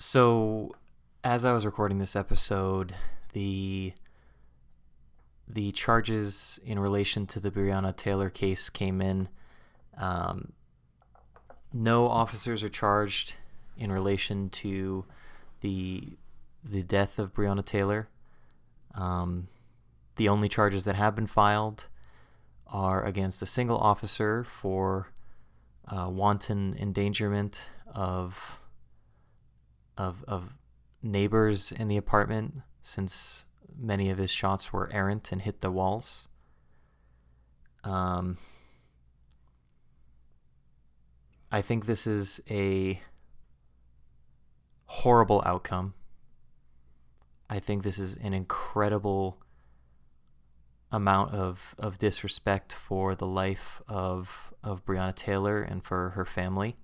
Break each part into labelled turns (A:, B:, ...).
A: So, as I was recording this episode, the charges in relation to the Breonna Taylor case came in. No officers are charged in relation to the death of Breonna Taylor. The only charges that have been filed are against a single officer for wanton endangerment of neighbors in the apartment, since many of his shots were errant and hit the walls. I think this is a horrible outcome. I think this is an incredible amount of disrespect for the life of Breonna Taylor and for her family.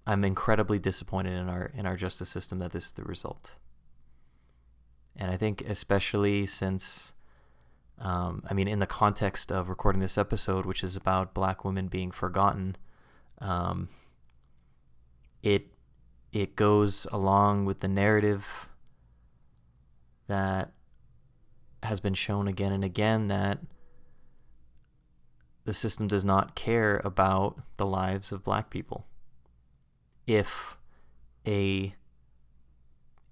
A: I'm incredibly disappointed in our justice system that this is the result. And I think especially since, in the context of recording this episode, which is about Black women being forgotten, it goes along with the narrative that has been shown again and again that the system does not care about the lives of Black people. If a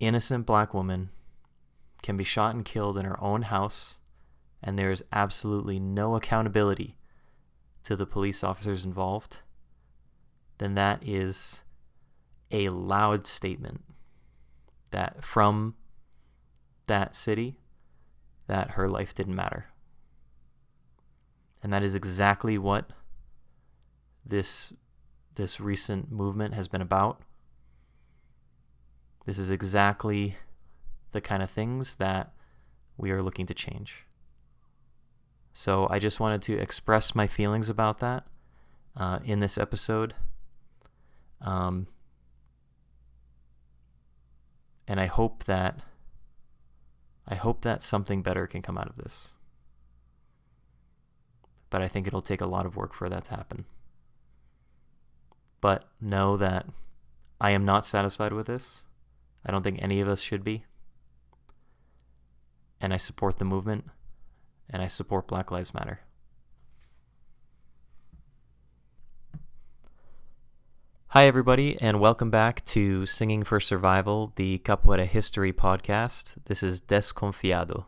A: innocent Black woman can be shot and killed in her own house, and there is absolutely no accountability to the police officers involved, then that is a loud statement that from that city that her life didn't matter. And that is exactly what this recent movement has been about. This is exactly the kind of things that we are looking to change. So I just wanted to express my feelings about that in this episode. And I hope that something better can come out of this. But I think it'll take a lot of work for that to happen. But know that I am not satisfied with this. I don't think any of us should be. And I support the movement, and I support Black Lives Matter. Hi, everybody, and welcome back to Singing for Survival, the Capoeira History podcast. This is Desconfiado.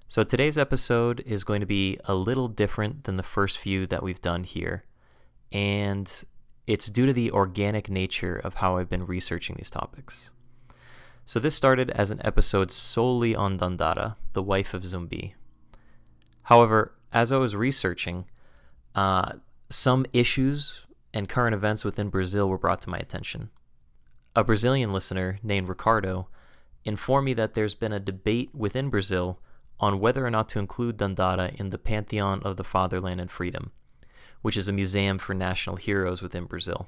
A: So today's episode is going to be a little different than the first few that we've done here, and it's due to the organic nature of how I've been researching these topics. So this started as an episode solely on Dandara, the wife of Zumbi. However, as I was researching, some issues and current events within Brazil were brought to my attention. A Brazilian listener named Ricardo informed me that there's been a debate within Brazil on whether or not to include Dandara in the Pantheon of the Fatherland and Freedom, which is a museum for national heroes within Brazil.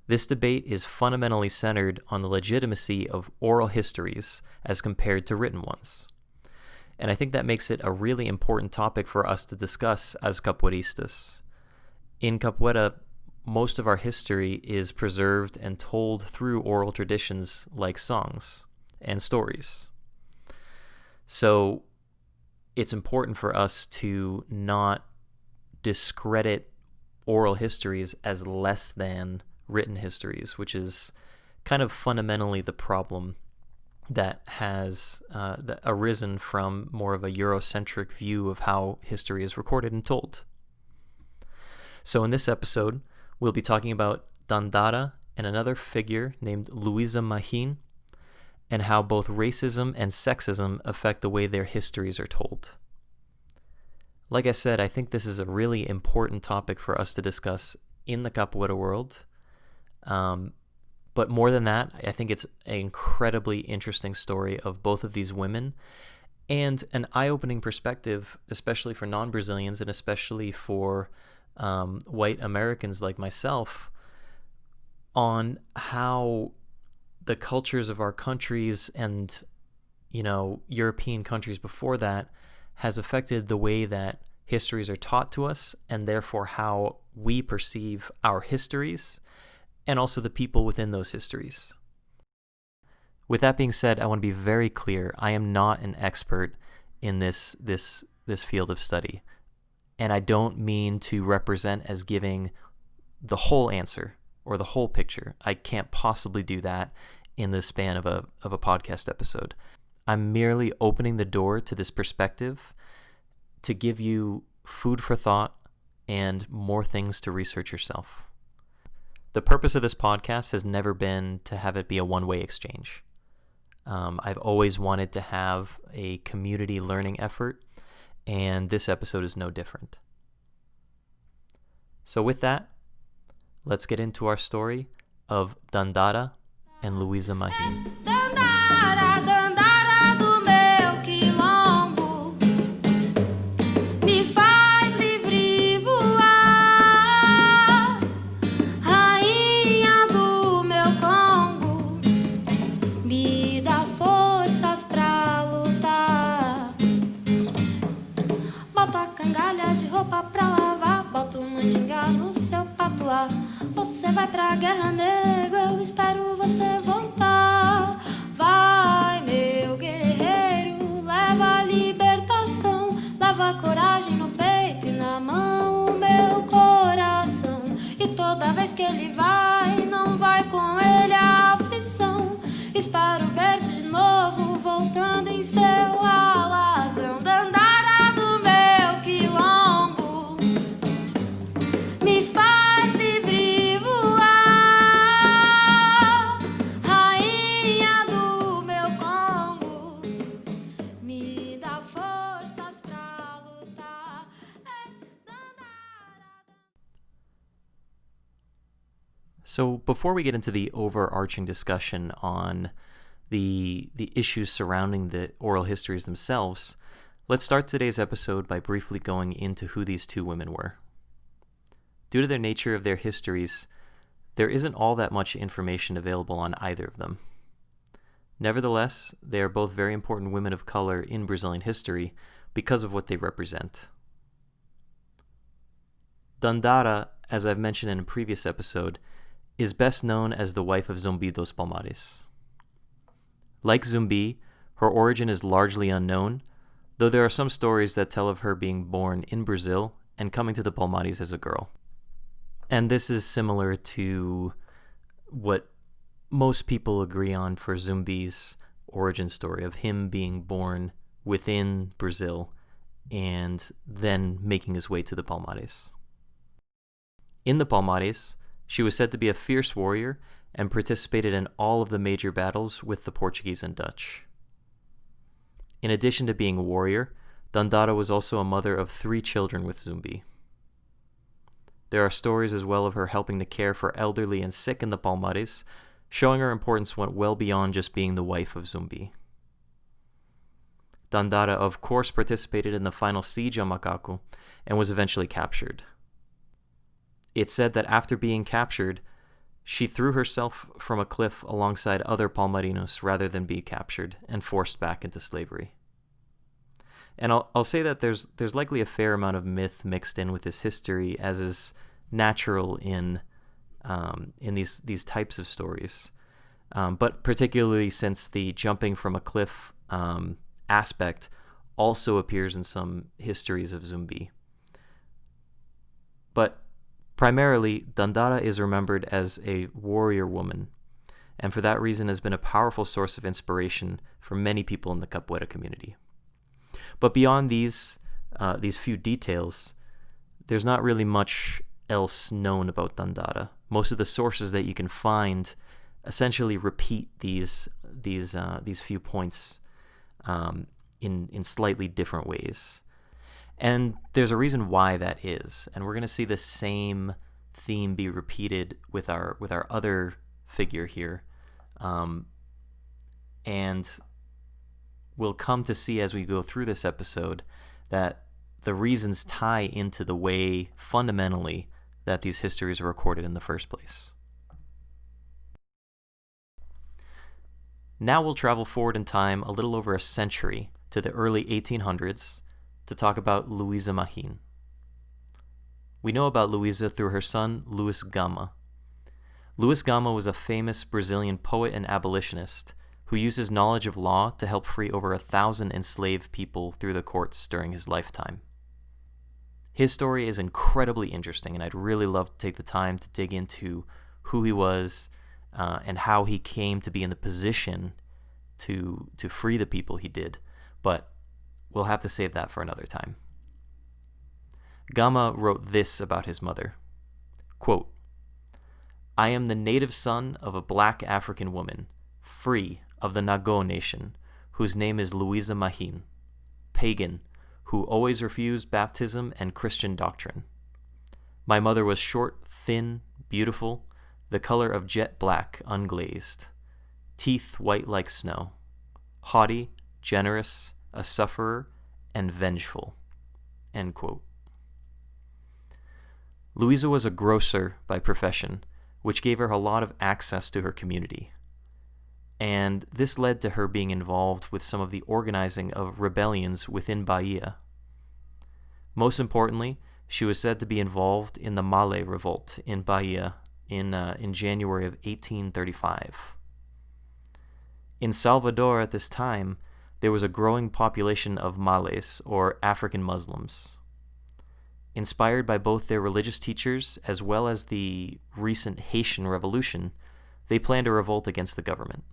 A: This debate is fundamentally centered on the legitimacy of oral histories as compared to written ones. And I think that makes it a really important topic for us to discuss as Capoeiristas. In Capoeira, most of our history is preserved and told through oral traditions like songs and stories. So it's important for us to not discredit oral histories as less than written histories, which is kind of fundamentally the problem that has arisen from more of a Eurocentric view of how history is recorded and told. So in this episode, we'll be talking about Dandara and another figure named Louisa Mahin, and how both racism and sexism affect the way their histories are told. Like I said, I think this is a really important topic for us to discuss in the Capoeira world. But more than that, I think it's an incredibly interesting story of both of these women and an eye-opening perspective, especially for non-Brazilians and especially for white Americans like myself, on how the cultures of our countries and, European countries before that has affected the way that histories are taught to us, and therefore how we perceive our histories and also the people within those histories. With that being said, I want to be very clear. I am not an expert in this field of study, and I don't mean to represent as giving the whole answer or the whole picture. I can't possibly do that in the span of a podcast episode. I'm merely opening the door to this perspective to give you food for thought and more things to research yourself. The purpose of this podcast has never been to have it be a one-way exchange. I've always wanted to have a community learning effort, and this episode is no different. So with that, let's get into our story of Dandara and Luisa Mahin.
B: Dandara, Dandara do meu quilombo, me faz livre voar, rainha do meu Congo, me dá forças pra lutar. Boto a cangalha de roupa pra lavar, boto o mandinga no seu patuá. Você vai pra guerra, nego, eu espero você voltar. Vai, meu guerreiro, leva a libertação, leva a coragem no peito e na mão o meu coração. E toda vez que ele vai, não vai com ele a aflição. Espero ver-te de novo, voltando em seu alazão. Dandara do meu quilombo, me faz livre voar, rainha do meu Congo, me dá forças pra lutar.
A: So before we get into the overarching discussion on the issues surrounding the oral histories themselves, let's start today's episode by briefly going into who these two women were. Due to the nature of their histories, there isn't all that much information available on either of them. Nevertheless, they are both very important women of color in Brazilian history because of what they represent. Dandara, as I've mentioned in a previous episode, is best known as the wife of Zumbi dos Palmares. Like Zumbi, her origin is largely unknown, though there are some stories that tell of her being born in Brazil and coming to the Palmares as a girl. And this is similar to what most people agree on for Zumbi's origin story, of him being born within Brazil and then making his way to the Palmares. In the Palmares, she was said to be a fierce warrior and participated in all of the major battles with the Portuguese and Dutch. In addition to being a warrior, Dandara was also a mother of 3 children with Zumbi. There are stories as well of her helping to care for elderly and sick in the Palmares, showing her importance went well beyond just being the wife of Zumbi. Dandara, of course, participated in the final siege on Macaco and was eventually captured. It's said that after being captured, she threw herself from a cliff alongside other Palmarinos rather than be captured and forced back into slavery. And I'll say that there's likely a fair amount of myth mixed in with this history, as is natural in these types of stories. But particularly since the jumping from a cliff aspect also appears in some histories of Zumbi. But primarily, Dandara is remembered as a warrior woman, and for that reason has been a powerful source of inspiration for many people in the Capoeira community. But beyond these few details, there's not really much else known about Dandara. Most of the sources that you can find essentially repeat these few points in slightly different ways. And there's a reason why that is, and we're going to see the same theme be repeated with our other figure here, and we'll come to see as we go through this episode that the reasons tie into the way fundamentally that these histories are recorded in the first place. Now we'll travel forward in time a little over a century to the early 1800s to talk about Louisa Mahin. We know about Louisa through her son, Louis Gama. Luis Gama was a famous Brazilian poet and abolitionist who used his knowledge of law to help free over 1,000 enslaved people through the courts during his lifetime. His story is incredibly interesting, and I'd really love to take the time to dig into who he was and how he came to be in the position to free the people he did, but we'll have to save that for another time. Gama wrote this about his mother, quote, "I am the native son of a black African woman, free, of the Nago nation, whose name is Louisa Mahin, pagan, who always refused baptism and Christian doctrine. My mother was short, thin, beautiful, the color of jet black, unglazed, teeth white like snow, haughty, generous, a sufferer, and vengeful." End quote. Louisa was a grocer by profession, which gave her a lot of access to her community. And this led to her being involved with some of the organizing of rebellions within Bahia. Most importantly, she was said to be involved in the Malê revolt in Bahia in January of 1835. In Salvador at this time, there was a growing population of Malés, or African Muslims. Inspired by both their religious teachers as well as the recent Haitian Revolution, they planned a revolt against the government.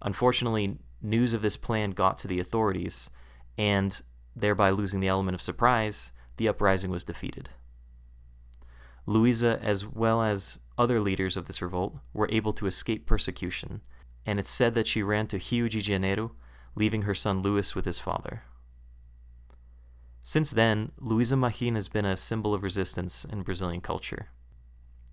A: Unfortunately, news of this plan got to the authorities, and thereby losing the element of surprise, the uprising was defeated. Louisa, as well as other leaders of this revolt, were able to escape persecution, and it's said that she ran to Rio de Janeiro, leaving her son Luis with his father. Since then, Louisa Mahin has been a symbol of resistance in Brazilian culture.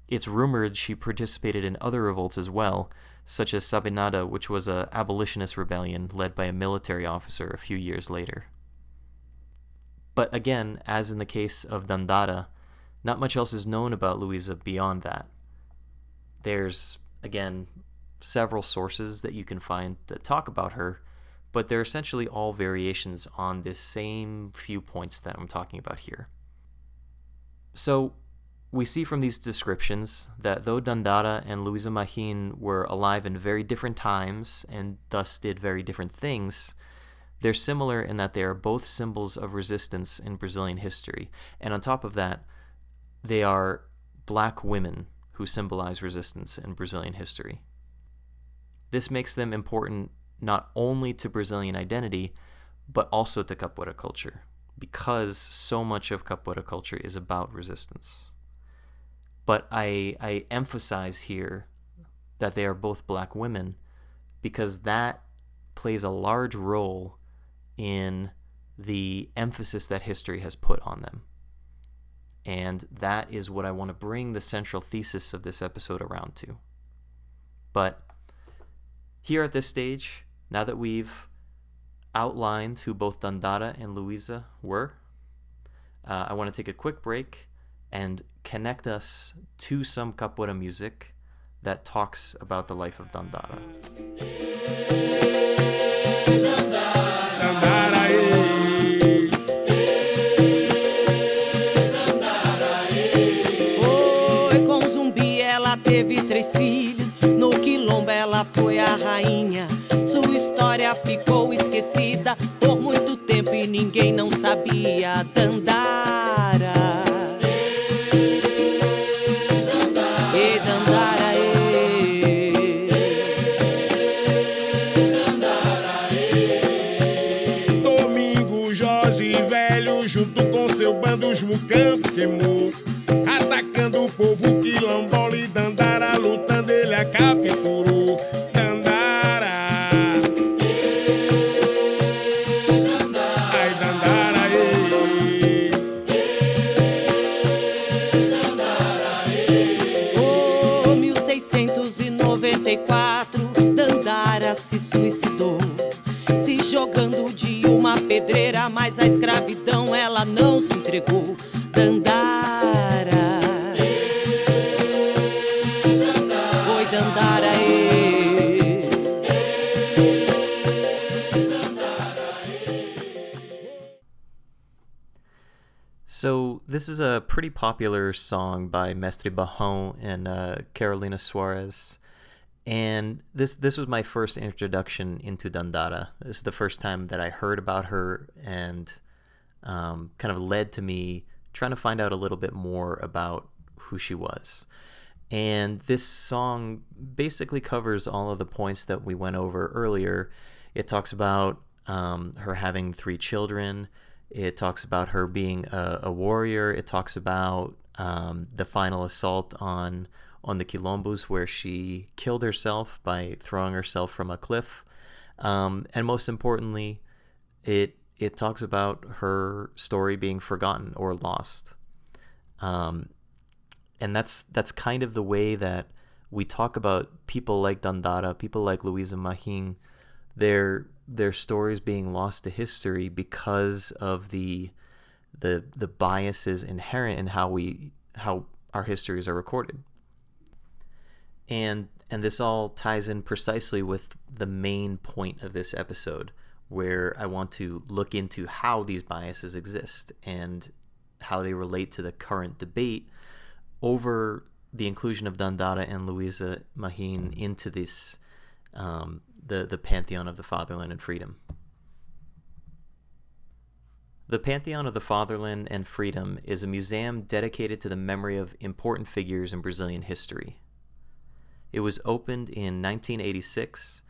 A: It's rumored she participated in other revolts as well, such as Sabinada, which was an abolitionist rebellion led by a military officer a few years later. But again, as in the case of Dandara, not much else is known about Louisa beyond that. There's, again, several sources that you can find that talk about her, but they're essentially all variations on this same few points that I'm talking about here. So, we see from these descriptions that though Dandara and Louisa Mahin were alive in very different times and thus did very different things, they're similar in that they are both symbols of resistance in Brazilian history. And on top of that, they are black women who symbolize resistance in Brazilian history. This makes them important not only to Brazilian identity, but also to Capoeira culture, because so much of Capoeira culture is about resistance. But I emphasize here that they are both black women because that plays a large role in the emphasis that history has put on them. And that is what I want to bring the central thesis of this episode around to. But here at this stage, now that we've outlined who both Dandara and Louisa were, I want to take a quick break and connect us to some capoeira music that talks about the life of Dandara.
C: Oi, com Zumbi ela teve 3 filhos, no quilombo ela foi a rainha. Sua história ficou esquecida por muito tempo e ninguém não sabia. Dandara, e Dandara,
D: Domingo, Jorge Velho, junto com seu bando, os mucambos queimou, atacando o povo quilombola e Dandara lutando, ele a capturou. Dandara, ai Dandara,
C: oh, 1694, Dandara se suicidou, se jogando de uma pedreira, mas a escravidão ela não se entregou. Dandara, oi Dandara,
A: So this this is a pretty popular song by Mestre Bahon and Carolina Suarez. And this was my first introduction into Dandara. This is the first time that I heard about her, and kind of led to me trying to find out a little bit more about who she was. And this song basically covers all of the points that we went over earlier. It talks about her having 3 children. It talks about her being a warrior. It talks about the final assault on the Quilombos, where she killed herself by throwing herself from a cliff. And most importantly, it talks about her story being forgotten or lost. And that's kind of the way that we talk about people like Dandara, people like Louisa Mahin, their stories being lost to history because of the biases inherent in how our histories are recorded. And this all ties in precisely with the main point of this episode, where I want to look into how these biases exist and how they relate to the current debate over the inclusion of Dandara and Luisa Mahin into this the Pantheon of the Fatherland and Freedom. The Pantheon of the Fatherland and Freedom is a museum dedicated to the memory of important figures in Brazilian history. It was opened in 1986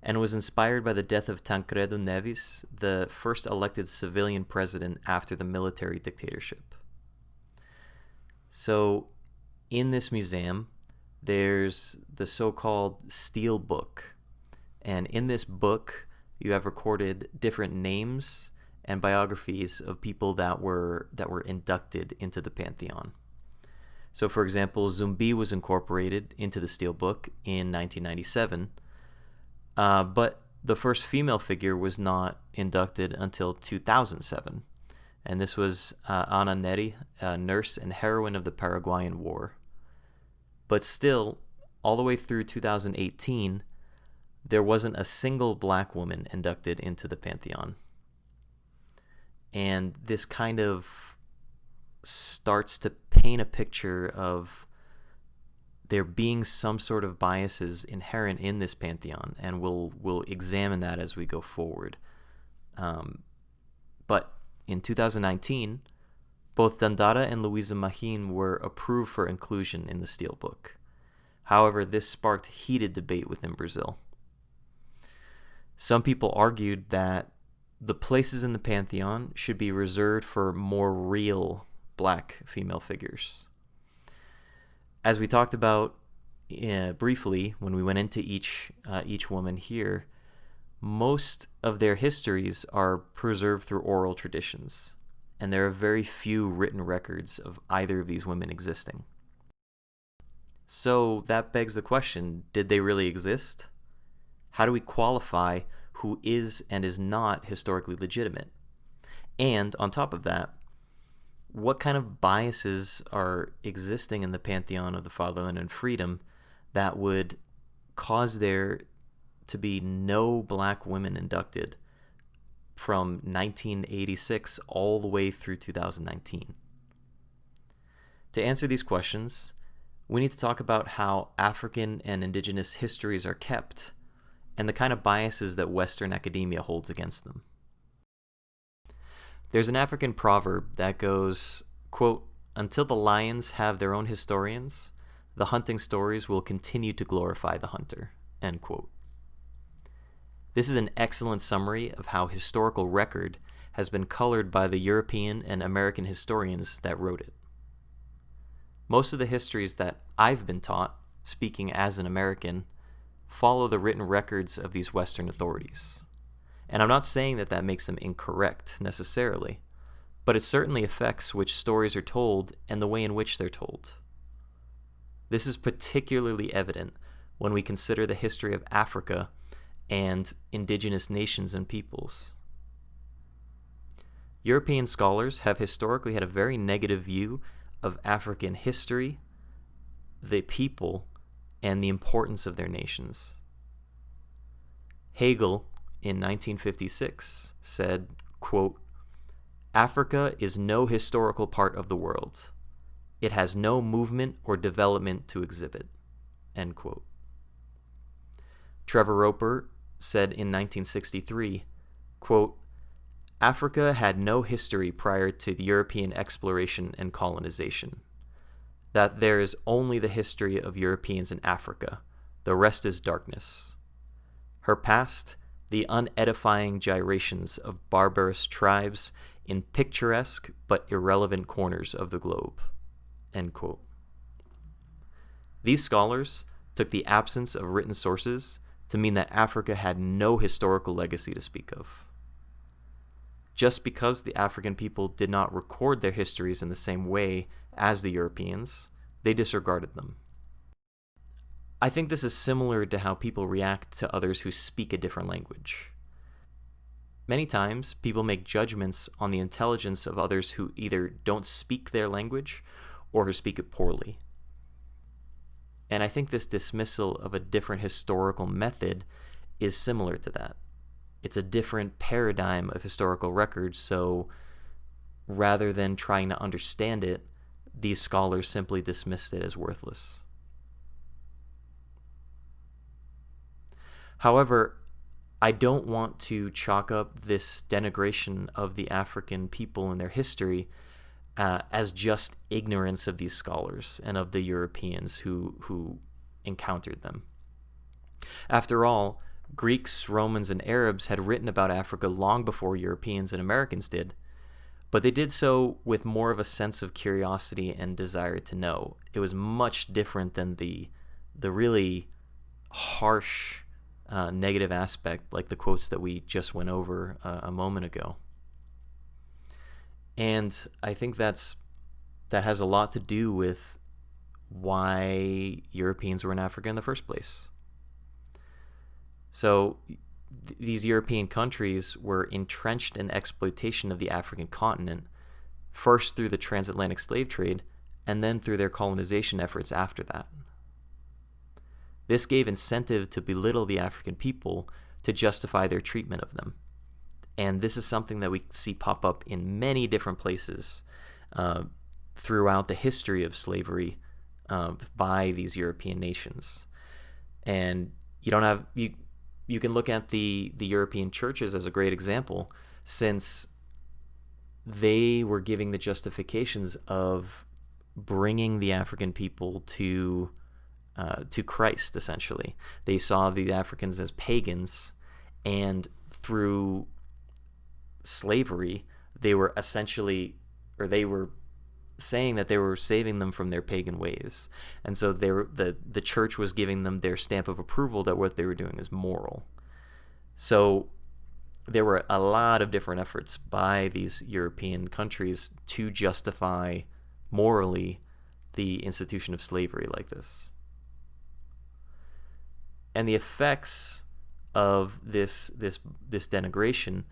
A: and was inspired by the death of Tancredo Neves, the first elected civilian president after the military dictatorship. So, in this museum, there's the so-called Steel Book. And in this book, you have recorded different names and biographies of people that were inducted into the Pantheon. So, for example, Zumbi was incorporated into the Steel Book in 1997, but the first female figure was not inducted until 2007, and this was Ana Neri, a nurse and heroine of the Paraguayan War. But still, all the way through 2018, there wasn't a single black woman inducted into the Pantheon. And this kind of starts to paint a picture of there being some sort of biases inherent in this Pantheon, and we'll examine that as we go forward. But in 2019, both Dandara and Louisa Mahin were approved for inclusion in the Steel Book. However, this sparked heated debate within Brazil. Some people argued that the places in the Pantheon should be reserved for more real black female figures. As we talked about briefly when we went into each woman here, most of their histories are preserved through oral traditions, and there are very few written records of either of these women existing. So that begs the question, did they really exist? How do we qualify who is and is not historically legitimate? And on top of that, what kind of biases are existing in the Pantheon of the Fatherland and Freedom that would cause there to be no black women inducted from 1986 all the way through 2019? To answer these questions, we need to talk about how African and indigenous histories are kept and the kind of biases that Western academia holds against them. There's an African proverb that goes, quote, "Until the lions have their own historians, the hunting stories will continue to glorify the hunter," end quote. This is an excellent summary of how historical record has been colored by the European and American historians that wrote it. Most of the histories that I've been taught, speaking as an American, follow the written records of these Western authorities. And I'm not saying that that makes them incorrect necessarily, but it certainly affects which stories are told and the way in which they're told. This is particularly evident when we consider the history of Africa and indigenous nations and peoples. European scholars have historically had a very negative view of African history, the people, and the importance of their nations. Hegel, in 1956, said, quote, Africa is no historical part of the world. It has no movement or development to exhibit. End quote. Trevor Roper said in 1963, quote, Africa had no history prior to the European exploration and colonization. That there is only the history of Europeans in Africa. The rest is darkness. Her past, the unedifying gyrations of barbarous tribes in picturesque but irrelevant corners of the globe. End quote. These scholars took the absence of written sources to mean that Africa had no historical legacy to speak of. Just because the African people did not record their histories in the same way as the Europeans, they disregarded them. I think this is similar to how people react to others who speak a different language. Many times, people make judgments on the intelligence of others who either don't speak their language or who speak it poorly. And I think this dismissal of a different historical method is similar to that. It's a different paradigm of historical records, so rather than trying to understand it, these scholars simply dismissed it as worthless. However, I don't want to chalk up this denigration of the African people and their history as just ignorance of these scholars and of the Europeans who encountered them. After all, Greeks, Romans, and Arabs had written about Africa long before Europeans and Americans did, but they did so with more of a sense of curiosity and desire to know. It was much different than the really harsh negative aspect, like the quotes that we just went over a moment ago. And I think that has a lot to do with why Europeans were in Africa in the first place. So these European countries were entrenched in exploitation of the African continent, first through the transatlantic slave trade, and then through their colonization efforts after that. This gave incentive to belittle the African people to justify their treatment of them. And this is something that we see pop up in many different places throughout the history of slavery by these European nations. And you can look at the European churches as a great example, since they were giving the justifications of bringing the African people to Christ, essentially. They saw the Africans as pagans, and through slavery, they were saying that they were saving them from their pagan ways. And so the church was giving them their stamp of approval that what they were doing is moral. So there were a lot of different efforts by these European countries to justify morally the institution of slavery like this. And the effects of this denigration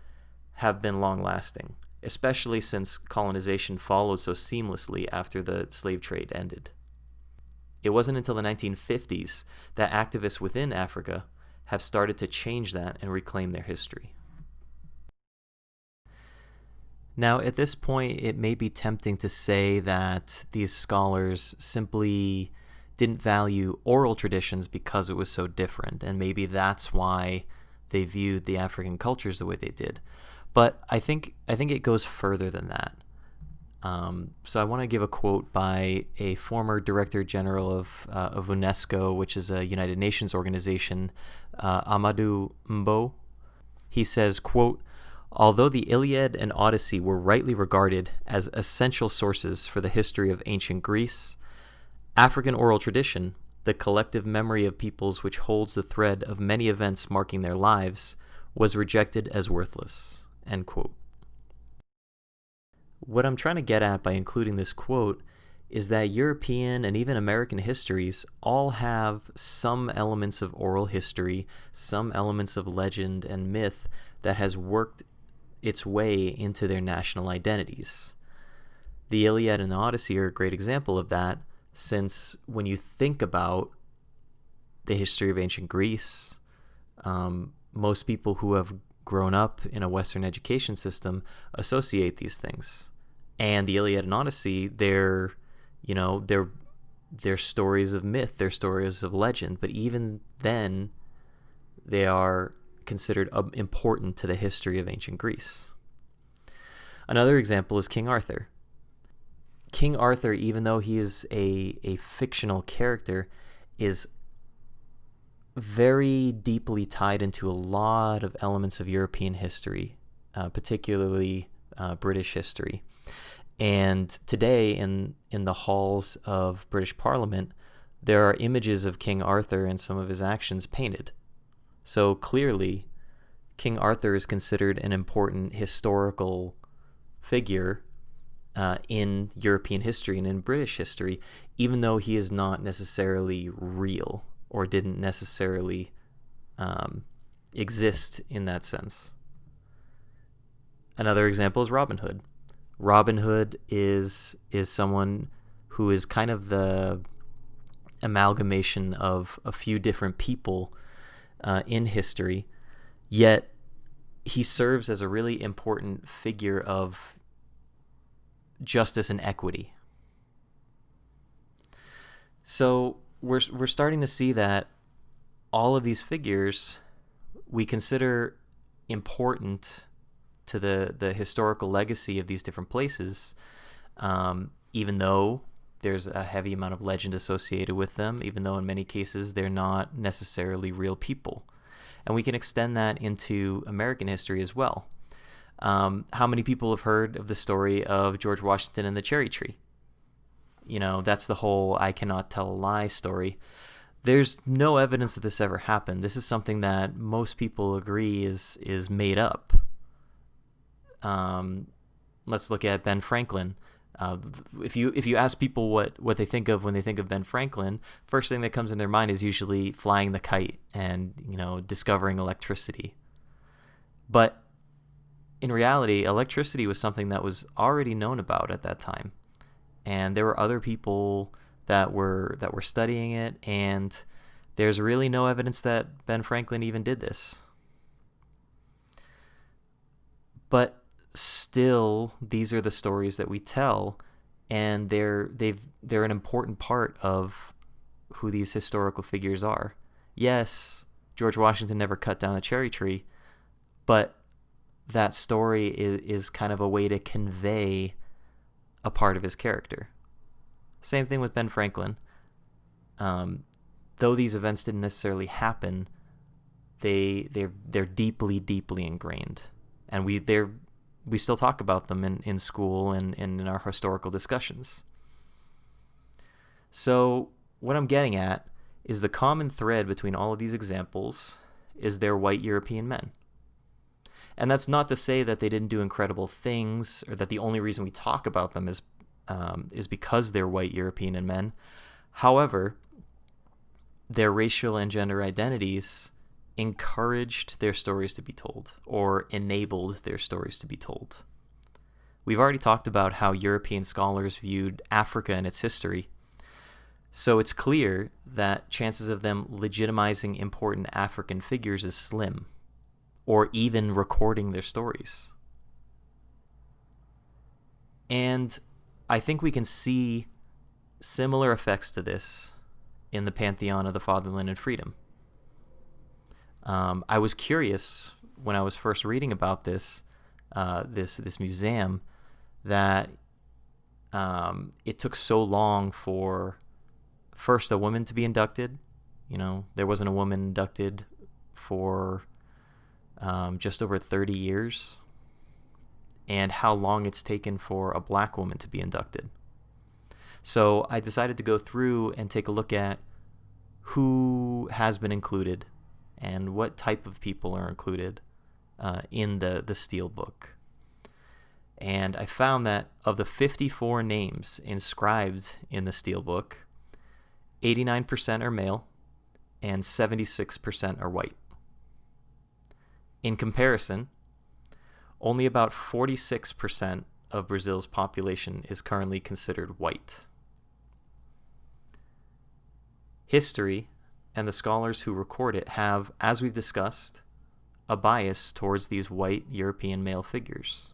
A: have been long-lasting, especially since colonization followed so seamlessly after the slave trade ended. It wasn't until the 1950s that activists within Africa have started to change that and reclaim their history. Now, at this point, it may be tempting to say that these scholars simply didn't value oral traditions because it was so different, and maybe that's why they viewed the African cultures the way they did. But I think it goes further than that. So I want to give a quote by a former Director General of UNESCO, which is a United Nations organization, Amadou Mbo. He says, quote, "Although the Iliad and Odyssey were rightly regarded as essential sources for the history of ancient Greece, African oral tradition, the collective memory of peoples which holds the thread of many events marking their lives, was rejected as worthless." End quote. What I'm trying to get at by including this quote is that European and even American histories all have some elements of oral history, some elements of legend and myth that has worked its way into their national identities. The Iliad and the Odyssey are a great example of that, since when you think about the history of ancient Greece, most people who have grown up in a Western education system associate these things. And the Iliad and Odyssey, they're stories of myth, they're stories of legend, but even then they are considered important to the history of ancient Greece. Another example is King Arthur. King Arthur, even though he is a fictional character, is very deeply tied into a lot of elements of European history, particularly British history. And today, in the halls of British Parliament, there are images of King Arthur and some of his actions painted. So clearly, King Arthur is considered an important historical figure in European history and in British history, even though he is not necessarily real or didn't necessarily exist in that sense. Another example is Robin Hood. Robin Hood is someone who is kind of the amalgamation of a few different people in history, yet he serves as a really important figure of justice and equity. So we're starting to see that all of these figures we consider important to the historical legacy of these different places, even though there's a heavy amount of legend associated with them, even though in many cases they're not necessarily real people. And we can extend that into American history as well. How many people have heard of the story of George Washington and the cherry tree? That's the whole I cannot tell a lie story. There's no evidence that this ever happened. This is something that most people agree is made up. Let's look at Ben Franklin. If you ask people what they think of when they think of Ben Franklin, first thing that comes in their mind is usually flying the kite and discovering electricity. But in reality, electricity was something that was already known about at that time, and there were other people that were studying it, and there's really no evidence that Ben Franklin even did this. But still, these are the stories that we tell, and they're an important part of who these historical figures are. Yes, George Washington never cut down a cherry tree, but that story is kind of a way to convey a part of his character. Same thing with Ben Franklin. Though these events didn't necessarily happen, they're deeply, deeply ingrained, and we still talk about them in school and in our historical discussions. So what I'm getting at is the common thread between all of these examples is they're white European men. And that's not to say that they didn't do incredible things, or that the only reason we talk about them is because they're white European men. However, their racial and gender identities encouraged their stories to be told, or enabled their stories to be told. We've already talked about how European scholars viewed Africa and its history, so it's clear that chances of them legitimizing important African figures is slim, or even recording their stories. And I think we can see similar effects to this in the Pantheon of the Fatherland and Freedom. I was curious when I was first reading about this museum that it took so long for first a woman to be inducted. There wasn't a woman inducted for just over 30 years, and how long it's taken for a black woman to be inducted. So I decided to go through and take a look at who has been included and what type of people are included in the Steel Book. And I found that of the 54 names inscribed in the Steel Book, 89% are male and 76% are white. In comparison, only about 46% of Brazil's population is currently considered white. History and the scholars who record it have, as we've discussed, a bias towards these white European male figures.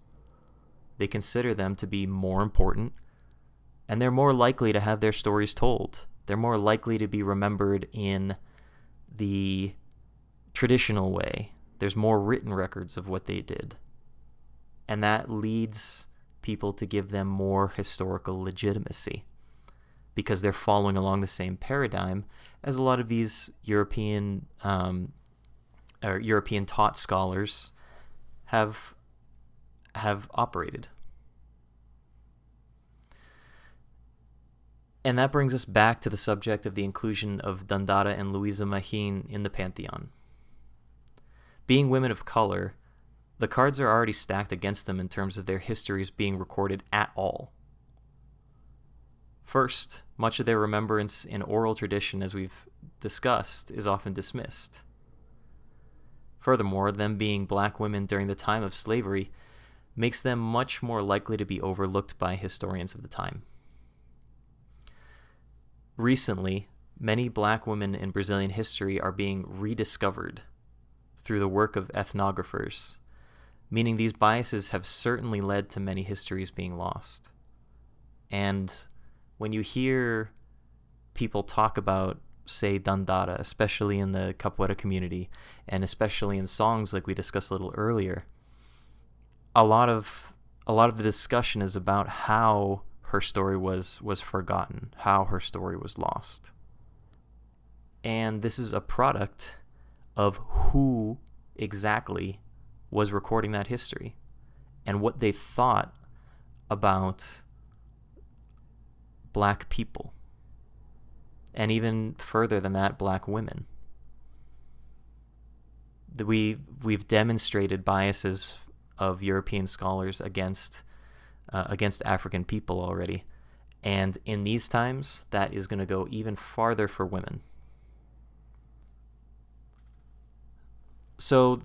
A: They consider them to be more important, and they're more likely to have their stories told. They're more likely to be remembered in the traditional way. There's more written records of what they did. And that leads people to give them more historical legitimacy because they're following along the same paradigm as a lot of these European or European taught scholars have operated. And that brings us back to the subject of the inclusion of Dandara and Luisa Mahin in the Pantheon. Being women of color, the cards are already stacked against them in terms of their histories being recorded at all. First, much of their remembrance in oral tradition, as we've discussed, is often dismissed. Furthermore, them being black women during the time of slavery makes them much more likely to be overlooked by historians of the time. Recently, many black women in Brazilian history are being rediscovered through the work of ethnographers, meaning these biases have certainly led to many histories being lost. And when you hear people talk about, say, Dandara, especially in the Capoeira community, and especially in songs like we discussed a little earlier, a lot of the discussion is about how her story was forgotten, how her story was lost. And this is a product of who exactly was recording that history and what they thought about black people, and even further than that, black women. We've demonstrated biases of European scholars against African people already, and in these times that is going to go even farther for women. So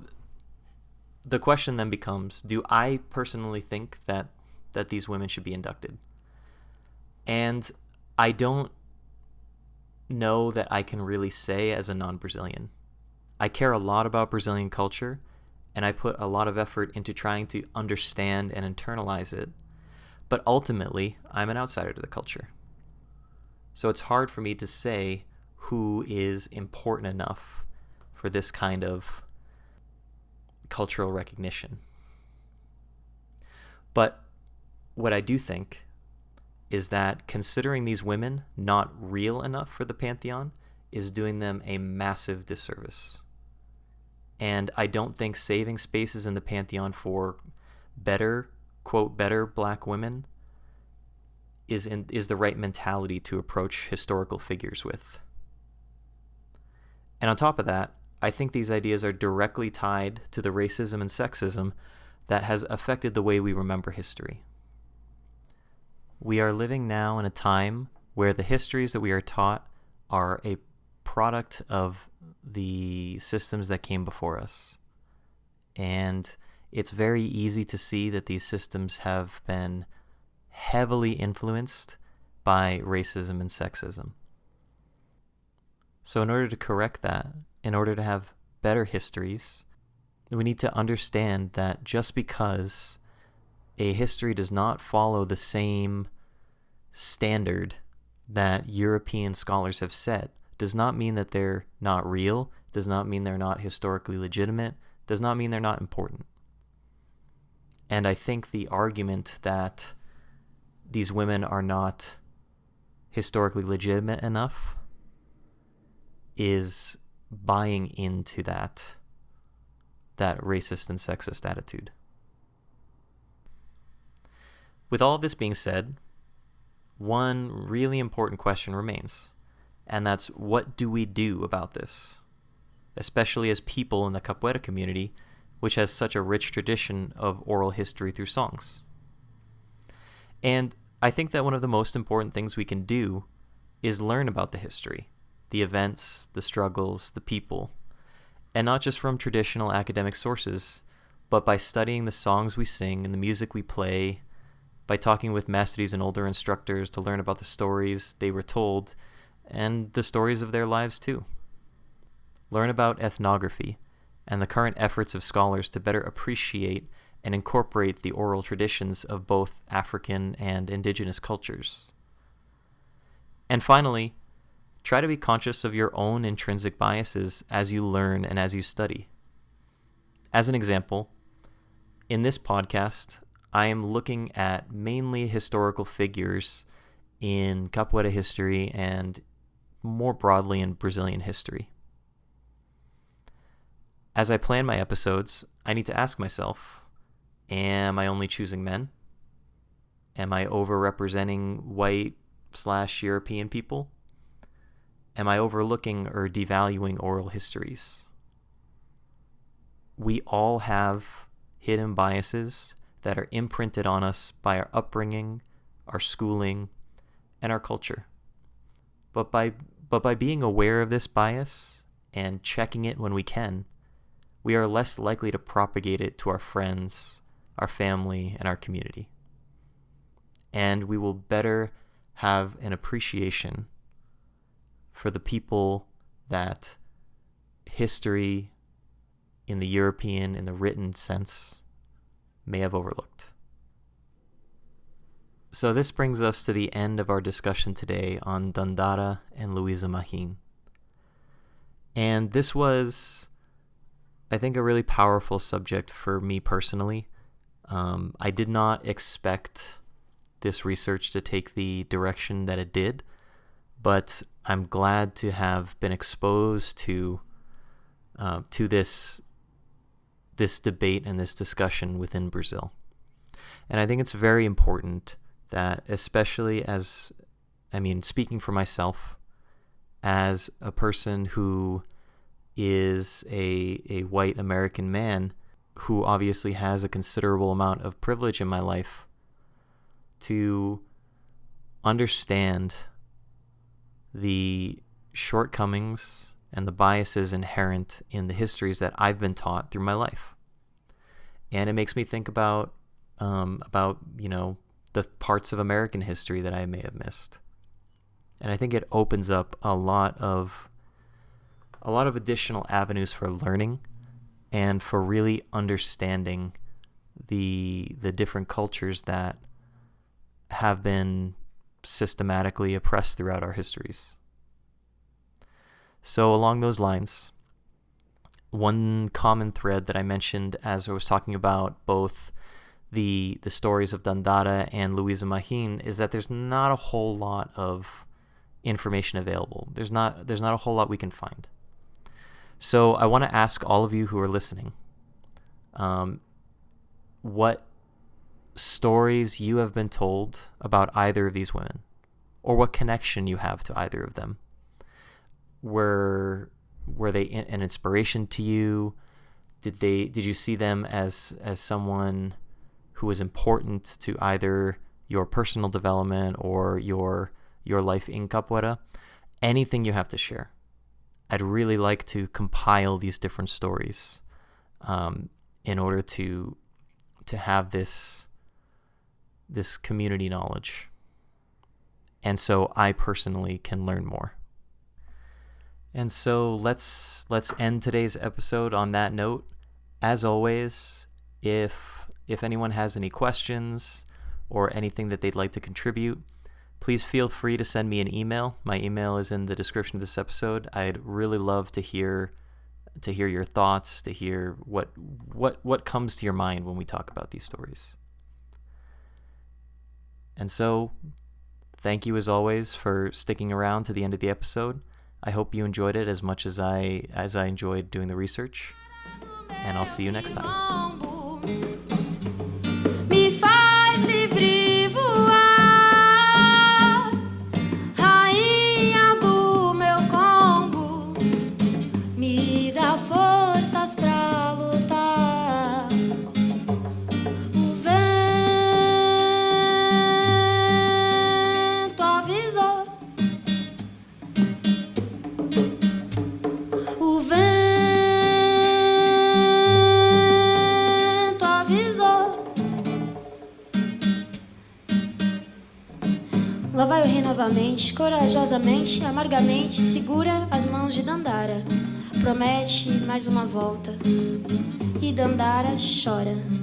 A: the question then becomes, do I personally think that these women should be inducted? And I don't know that I can really say as a non-Brazilian. I care a lot about Brazilian culture, and I put a lot of effort into trying to understand and internalize it. But ultimately, I'm an outsider to the culture. So it's hard for me to say who is important enough for this kind of cultural recognition. But what I do think is that considering these women not real enough for the Pantheon is doing them a massive disservice. And I don't think saving spaces in the Pantheon for better, quote, better black women is the right mentality to approach historical figures with. And on top of that, I think these ideas are directly tied to the racism and sexism that has affected the way we remember history. We are living now in a time where the histories that we are taught are a product of the systems that came before us. And it's very easy to see that these systems have been heavily influenced by racism and sexism. So in order to correct that, in order to have better histories, we need to understand that just because a history does not follow the same standard that European scholars have set does not mean that they're not real, does not mean they're not historically legitimate, does not mean they're not important. And I think the argument that these women are not historically legitimate enough is buying into that racist and sexist attitude. With all of this being said, one really important question remains, and that's, what do we do about this? Especially as people in the Capoeira community, which has such a rich tradition of oral history through songs. And I think that one of the most important things we can do is learn about the history, the events, the struggles, the people, and not just from traditional academic sources, but by studying the songs we sing and the music we play, by talking with mestres and older instructors to learn about the stories they were told and the stories of their lives too. Learn about ethnography and the current efforts of scholars to better appreciate and incorporate the oral traditions of both African and indigenous cultures. And finally, try to be conscious of your own intrinsic biases as you learn and as you study. As an example, in this podcast, I am looking at mainly historical figures in Capoeira history and more broadly in Brazilian history. As I plan my episodes, I need to ask myself, am I only choosing men? Am I overrepresenting white/European people? Am I overlooking or devaluing oral histories? We all have hidden biases that are imprinted on us by our upbringing, our schooling, and our culture. But by being aware of this bias and checking it when we can, we are less likely to propagate it to our friends, our family, and our community. And we will better have an appreciation for the people that history in the European, in the written sense, may have overlooked. So this brings us to the end of our discussion today on Dandara and Luisa Mahin. And this was, I think, a really powerful subject for me personally. I did not expect this research to take the direction that it did, but I'm glad to have been exposed to this debate and this discussion within Brazil. And I think it's very important that, especially speaking for myself, as a person who is a white American man who obviously has a considerable amount of privilege in my life, to understand the shortcomings and the biases inherent in the histories that I've been taught through my life. And it makes me think about the parts of American history that I may have missed. And I think it opens up a lot of additional avenues for learning and for really understanding the different cultures that have been systematically oppressed throughout our histories. So along those lines, one common thread that I mentioned as I was talking about both the stories of Dandara and Luisa Mahin is that there's not a whole lot of information available. There's not a whole lot we can find. So I want to ask all of you who are listening, what stories you have been told about either of these women, or what connection you have to either of them. Were they an inspiration to you? Did you see them as someone who was important to either your personal development or your life in Capoeira? Anything you have to share. I'd really like to compile these different stories in order to have this community knowledge, and so I personally can learn more. And so let's end today's episode on that note. As always, if anyone has any questions or anything that they'd like to contribute, please feel free to send me an email. My email is in the description of this episode. I'd really love to hear your thoughts, to hear what comes to your mind when we talk about these stories. And so, thank you as always for sticking around to the end of the episode. I hope you enjoyed it as much as I enjoyed doing the research, and I'll see you next time.
B: Me faz livre voar, rainha do meu Congo, me dá forças pra lutar. O vento avisou, o vento avisou. Lá vai o rei novamente, corajosamente, amargamente, segura as mãos de Dandara. promete mais uma volta e Dandara chora.